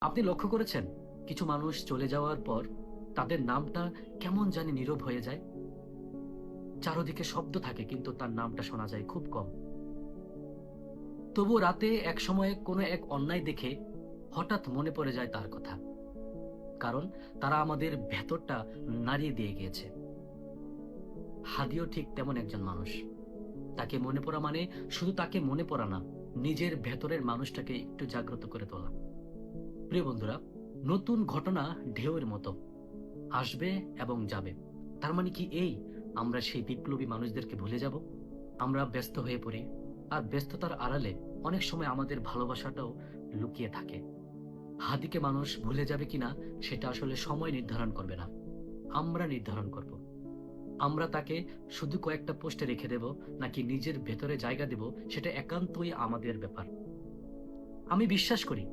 আপনি লক্ষ্য করেছেন কিছু মানুষ চলে যাওয়ার পর তাদের নামটা কেমন জানি নীরব হয়ে যায়। চারদিকে শব্দ থাকে কিন্তু তার নামটা শোনা যায় খুব কম। তবু রাতে এক সময়ে কোনো এক অন্যায় দেখে হঠাৎ মনে পড়ে যায় তার কথা। কারণ তারা আমাদের ভেতরটা নাড়িয়ে দিয়ে গিয়েছে। হাদিও ঠিক তেমন একজন মানুষ। তাকে মনে পড়া মানে শুধু তাকে মনে পড়া না, নিজের ভেতরের মানুষটাকে একটু জাগ্রত করে তোলা। প্রিয় বন্ধুরা, নতুন ঘটনা ঢেউয়ের মতো আসবে এবং যাবে। তার মানে কি এই আমরা সেই বিপ্লবী মানুষদেরকে ভুলে যাব? আমরা ব্যস্ত হয়ে পড়ি। আর ব্যস্ততার আড়ালে অনেক সময় আমাদের ভালোবাসাটাও লুকিয়ে থাকে। হাদিকে মানুষ ভুলে যাবে কিনা সেটা আসলে সময় নির্ধারণ করবে না। আমরা নির্ধারণ করব। আমরা তাকে শুধু কয়েকটা পোস্টে রেখে দেব নাকি নিজের ভেতরে জায়গা দেব সেটা একান্তই আমাদের ব্যাপার। আমি বিশ্বাস করি